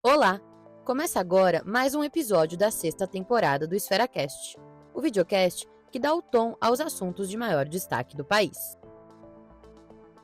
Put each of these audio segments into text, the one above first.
Olá! Começa agora mais um episódio da sexta temporada do EsferaCast, o videocast que dá o tom aos assuntos de maior destaque do país.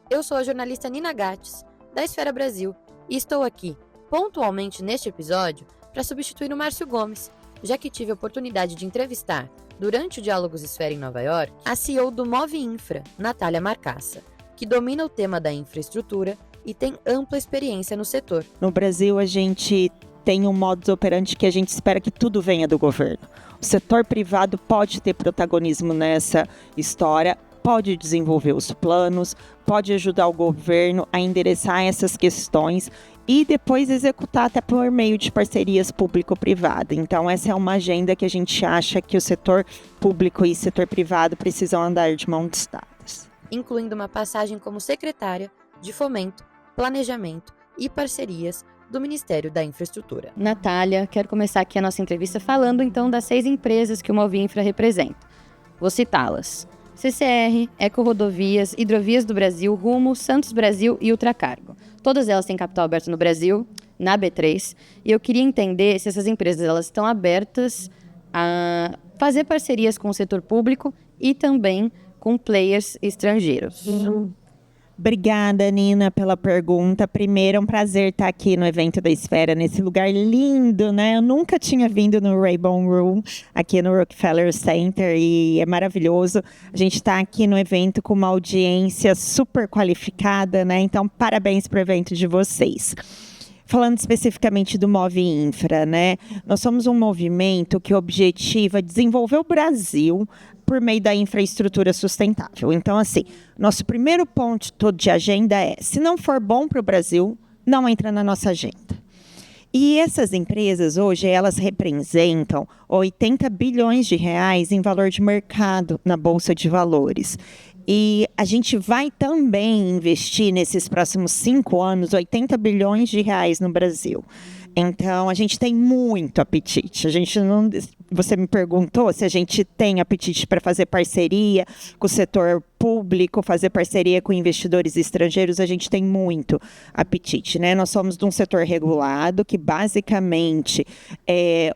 Eu sou a jornalista Nina Gates, da Esfera Brasil, e estou aqui, pontualmente neste episódio, para substituir o Márcio Gomes, já que tive a oportunidade de entrevistar, durante o Diálogos Esfera em Nova York, a CEO do Move Infra, Natália Marcassa, que domina o tema da infraestrutura e tem ampla experiência no setor. No Brasil, a gente tem um modus operandi que a gente espera que tudo venha do governo. O setor privado pode ter protagonismo nessa história, pode desenvolver os planos, pode ajudar o governo a endereçar essas questões e depois executar até por meio de parcerias público-privada. Então, essa é uma agenda que a gente acha que o setor público e setor privado precisam andar de mãos dadas. Incluindo uma passagem como secretária de Fomento, Planejamento e Parcerias do Ministério da Infraestrutura. Natália, quero começar aqui a nossa entrevista falando então das 6 empresas que o Move Infra representa. Vou citá-las: CCR, Eco Rodovias, Hidrovias do Brasil, Rumo, Santos Brasil e Ultracargo. Todas elas têm capital aberto no Brasil, na B3, e eu queria entender se essas empresas elas estão abertas a fazer parcerias com o setor público e também com players estrangeiros. Obrigada, Nina, pela pergunta. Primeiro, é um prazer estar aqui no evento da Esfera, nesse lugar lindo, né? Eu nunca tinha vindo no Rainbow Room, aqui no Rockefeller Center, e é maravilhoso. A gente está aqui no evento com uma audiência super qualificada, né? Então, parabéns para o evento de vocês. Falando especificamente do Move Infra, né? Nós somos um movimento que objetiva desenvolver o Brasil por meio da infraestrutura sustentável. Então, assim, nosso primeiro ponto de agenda é: se não for bom para o Brasil, não entra na nossa agenda. E essas empresas hoje, elas representam 80 bilhões de reais em valor de mercado na Bolsa de Valores. E a gente vai também investir nesses próximos 5 anos 80 bilhões de reais no Brasil. Então, a gente tem muito apetite. Você me perguntou se a gente tem apetite para fazer parceria com o setor público, fazer parceria com investidores estrangeiros. A gente tem muito apetite, né? Nós somos de um setor regulado que, basicamente,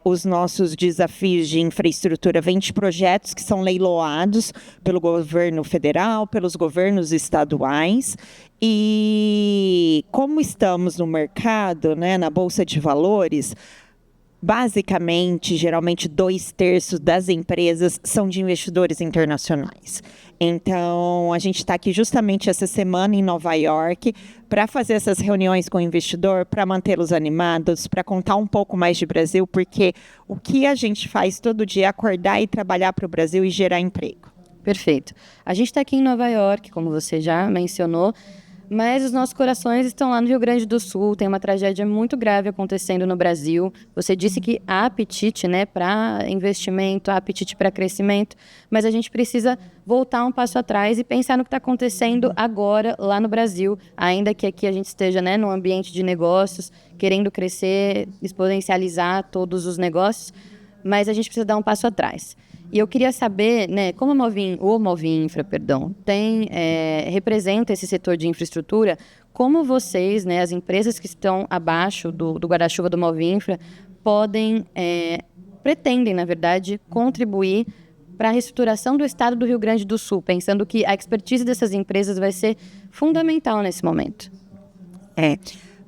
os nossos desafios de infraestrutura vêm de projetos que são leiloados pelo governo federal, pelos governos estaduais. E como estamos no mercado, né, na Bolsa de Valores, basicamente, geralmente 2/3 das empresas são de investidores internacionais. Então, a gente está aqui justamente essa semana em Nova York para fazer essas reuniões com o investidor, para mantê-los animados, para contar um pouco mais de Brasil, porque o que a gente faz todo dia é acordar e trabalhar para o Brasil e gerar emprego. Perfeito. A gente está aqui em Nova York, como você já mencionou, mas os nossos corações estão lá no Rio Grande do Sul. Tem uma tragédia muito grave acontecendo no Brasil. Você disse que há apetite, né, para investimento, há apetite para crescimento, mas a gente precisa voltar um passo atrás e pensar no que está acontecendo agora lá no Brasil, ainda que aqui a gente esteja, né, num ambiente de negócios, querendo crescer, exponencializar todos os negócios, mas a gente precisa dar um passo atrás. E eu queria saber, né, como o Move Infra, representa esse setor de infraestrutura, como vocês, né, as empresas que estão abaixo do guarda-chuva do Move Infra, pretendem, na verdade, contribuir para a reestruturação do estado do Rio Grande do Sul, pensando que a expertise dessas empresas vai ser fundamental nesse momento.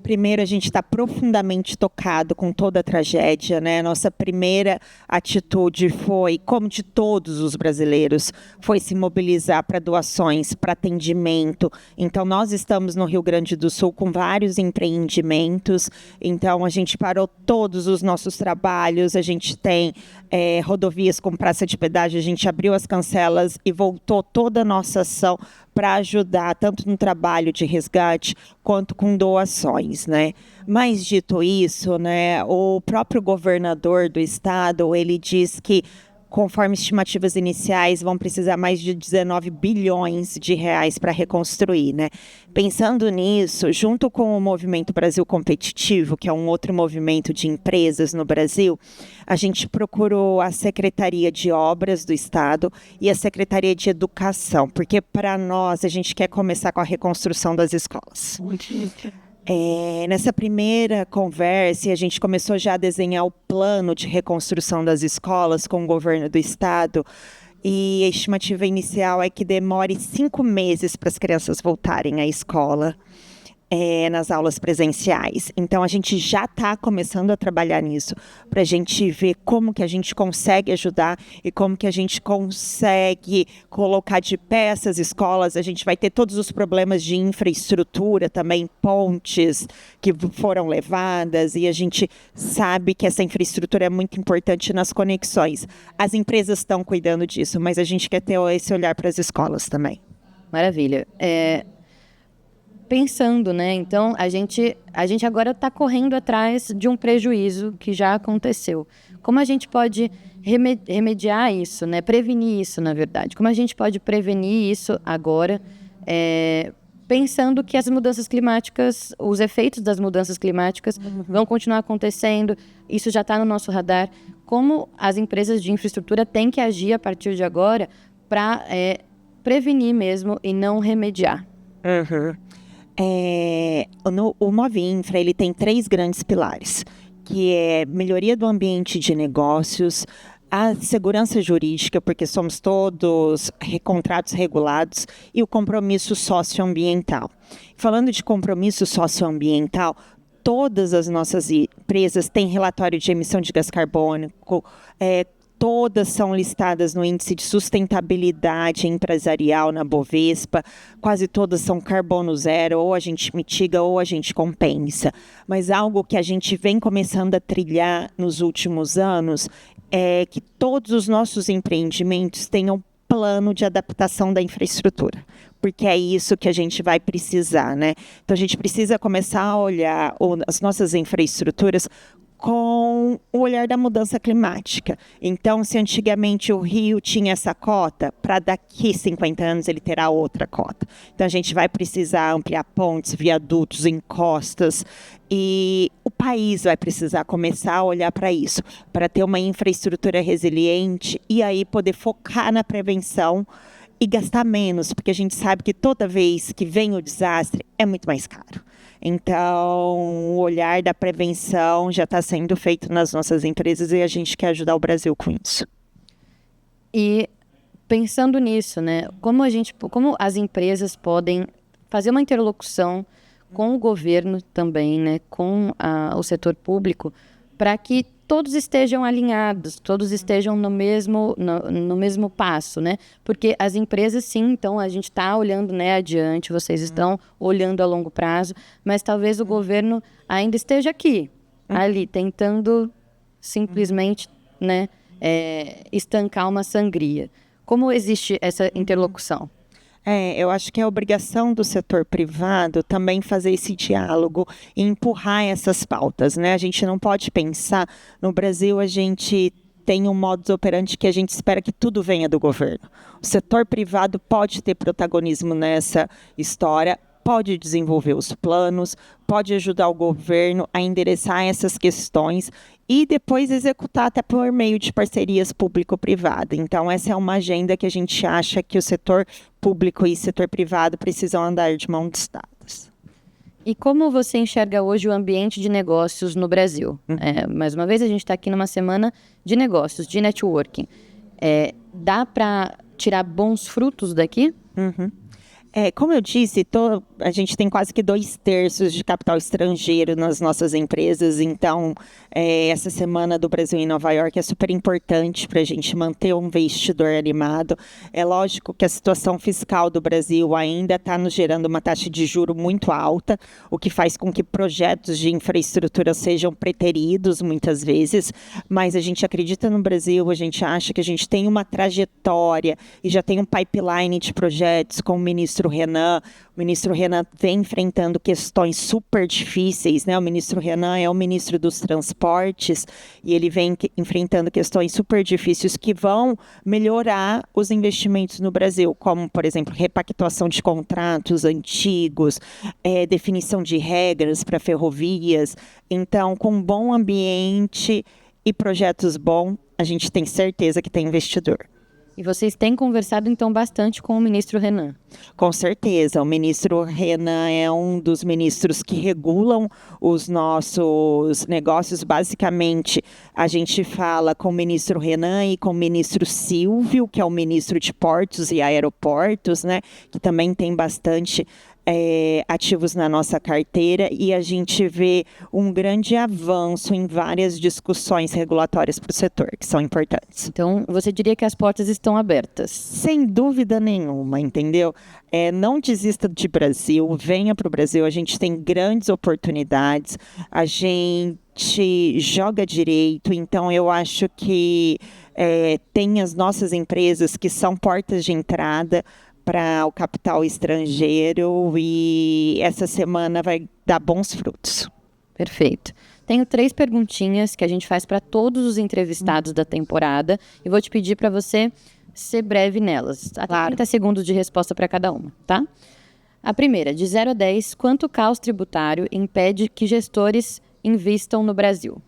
Primeiro, a gente está profundamente tocado com toda a tragédia, né? Nossa primeira atitude foi, como de todos os brasileiros, foi se mobilizar para doações, para atendimento. Então, nós estamos no Rio Grande do Sul com vários empreendimentos. Então, a gente parou todos os nossos trabalhos. A gente tem rodovias com praça de pedágio. A gente abriu as cancelas e voltou toda a nossa ação para ajudar tanto no trabalho de resgate quanto com doações, né? Mas dito isso, né, o próprio governador do estado, ele diz que, conforme estimativas iniciais, vão precisar mais de 19 bilhões de reais para reconstruir, né? Pensando nisso, junto com o Movimento Brasil Competitivo, que é um outro movimento de empresas no Brasil, a gente procurou a Secretaria de Obras do Estado e a Secretaria de Educação, porque para nós a gente quer começar com a reconstrução das escolas. Nessa primeira conversa, a gente começou já a desenhar o plano de reconstrução das escolas com o governo do estado. E a estimativa inicial é que demore 5 meses para as crianças voltarem à escola. Nas aulas presenciais. Então, a gente já está começando a trabalhar nisso, para a gente ver como que a gente consegue ajudar e como que a gente consegue colocar de pé essas escolas. A gente vai ter todos os problemas de infraestrutura também, pontes que foram levadas, e a gente sabe que essa infraestrutura é muito importante nas conexões. As empresas estão cuidando disso, mas a gente quer ter esse olhar para as escolas também. Maravilha. Pensando, né? Então, a gente agora está correndo atrás de um prejuízo que já aconteceu. Como a gente pode remediar isso, né? Prevenir isso, na verdade? Como a gente pode prevenir isso agora, pensando que as mudanças climáticas, os efeitos das mudanças climáticas vão continuar acontecendo, isso já está no nosso radar. Como as empresas de infraestrutura têm que agir a partir de agora para prevenir mesmo e não remediar? O Movinfra, ele tem 3 grandes pilares, que é melhoria do ambiente de negócios, a segurança jurídica, porque somos todos contratos regulados, e o compromisso socioambiental. Falando de compromisso socioambiental, todas as nossas empresas têm relatório de emissão de gás carbônico, todas são listadas no índice de sustentabilidade empresarial na Bovespa, quase todas são carbono zero, ou a gente mitiga ou a gente compensa. Mas algo que a gente vem começando a trilhar nos últimos anos é que todos os nossos empreendimentos tenham plano de adaptação da infraestrutura, porque é isso que a gente vai precisar, né? Então a gente precisa começar a olhar as nossas infraestruturas com o olhar da mudança climática. Então, se antigamente o Rio tinha essa cota, para daqui 50 anos ele terá outra cota. Então, a gente vai precisar ampliar pontes, viadutos, encostas, e o país vai precisar começar a olhar para isso, para ter uma infraestrutura resiliente e aí poder focar na prevenção e gastar menos, porque a gente sabe que toda vez que vem o desastre é muito mais caro. Então, o olhar da prevenção já está sendo feito nas nossas empresas e a gente quer ajudar o Brasil com isso. E pensando nisso, né, como as empresas podem fazer uma interlocução com o governo também, né, com o setor público, para que todos estejam alinhados, todos estejam no mesmo passo, né? Porque as empresas, sim, então a gente está olhando, né, adiante, vocês estão olhando a longo prazo, mas talvez o governo ainda esteja aqui, ali, tentando simplesmente, né, estancar uma sangria. Como existe essa interlocução? Eu acho que é obrigação do setor privado também fazer esse diálogo e empurrar essas pautas, né? A gente não pode pensar, no Brasil a gente tem um modus operandi que a gente espera que tudo venha do governo. O setor privado pode ter protagonismo nessa história, pode desenvolver os planos, pode ajudar o governo a endereçar essas questões e depois executar até por meio de parcerias público-privada. Então, essa é uma agenda que a gente acha que o setor público e setor privado precisam andar de mãos dadas. E como você enxerga hoje o ambiente de negócios no Brasil? Mais uma vez, a gente está aqui numa semana de negócios, de networking. Dá para tirar bons frutos daqui? Como eu disse, a gente tem quase que 2/3 de capital estrangeiro nas nossas empresas, então essa semana do Brasil em Nova York é super importante para a gente manter um investidor animado. É lógico que a situação fiscal do Brasil ainda está nos gerando uma taxa de juro muito alta, o que faz com que projetos de infraestrutura sejam preteridos muitas vezes, mas a gente acredita no Brasil, a gente acha que a gente tem uma trajetória e já tem um pipeline de projetos com o ministro Renan. O ministro Renan vem enfrentando questões super difíceis, né? O ministro Renan é o ministro dos transportes e ele vem enfrentando questões super difíceis que vão melhorar os investimentos no Brasil, como, por exemplo, repactuação de contratos antigos, definição de regras para ferrovias. Então, com um bom ambiente e projetos bons, a gente tem certeza que tem investidor. E vocês têm conversado, então, bastante com o ministro Renan. Com certeza, o ministro Renan é um dos ministros que regulam os nossos negócios. Basicamente, a gente fala com o ministro Renan e com o ministro Silvio, que é o ministro de Portos e Aeroportos, né, que também tem bastante ativos na nossa carteira, e a gente vê um grande avanço em várias discussões regulatórias para o setor, que são importantes. Então, você diria que as portas estão abertas? Sem dúvida nenhuma, entendeu? Não desista de Brasil, venha para o Brasil, a gente tem grandes oportunidades, a gente joga direito, então eu acho que tem as nossas empresas que são portas de entrada para o capital estrangeiro, e essa semana vai dar bons frutos. Perfeito. Tenho 3 perguntinhas que a gente faz para todos os entrevistados da temporada e vou te pedir para você ser breve nelas. Até 30 segundos de resposta para cada uma, tá? A primeira, de 0 a 10, quanto o caos tributário impede que gestores invistam no Brasil?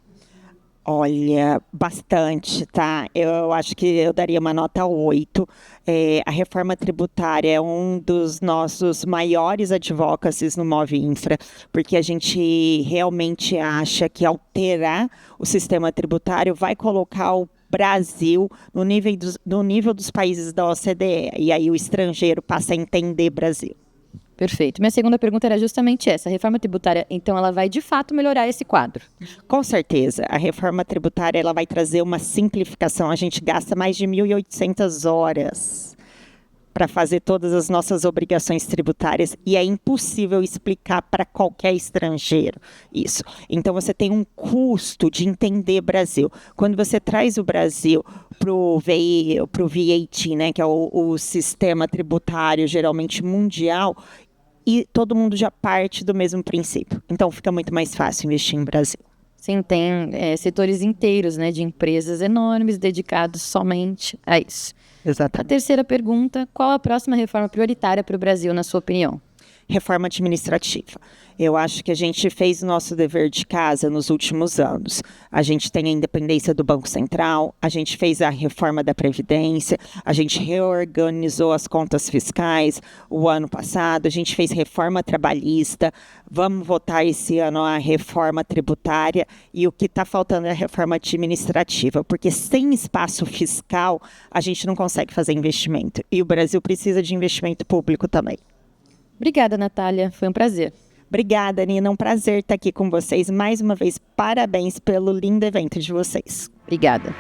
Olha, bastante, tá? Eu acho que eu daria uma nota 8. A reforma tributária é um dos nossos maiores advocacies no Move Infra, porque a gente realmente acha que alterar o sistema tributário vai colocar o Brasil no nível dos países da OCDE, e aí o estrangeiro passa a entender Brasil. Perfeito. Minha segunda pergunta era justamente essa. A reforma tributária, então, ela vai de fato melhorar esse quadro? Com certeza. A reforma tributária ela vai trazer uma simplificação. A gente gasta mais de 1.800 horas para fazer todas as nossas obrigações tributárias, e é impossível explicar para qualquer estrangeiro isso. Então, você tem um custo de entender Brasil. Quando você traz o Brasil para o VAT, né, que é o sistema tributário geralmente mundial, e todo mundo já parte do mesmo princípio. Então, fica muito mais fácil investir em Brasil. Sim, tem setores inteiros, né, de empresas enormes dedicados somente a isso. Exatamente. A terceira pergunta, qual a próxima reforma prioritária para o Brasil, na sua opinião? Reforma administrativa. Eu acho que a gente fez o nosso dever de casa nos últimos anos. A gente tem a independência do Banco Central, a gente fez a reforma da Previdência, a gente reorganizou as contas fiscais o ano passado, a gente fez reforma trabalhista, vamos votar esse ano a reforma tributária, e o que está faltando é a reforma administrativa, porque sem espaço fiscal a gente não consegue fazer investimento, e o Brasil precisa de investimento público também. Obrigada, Natália. Foi um prazer. Obrigada, Nina. Um prazer estar aqui com vocês. Mais uma vez, parabéns pelo lindo evento de vocês. Obrigada.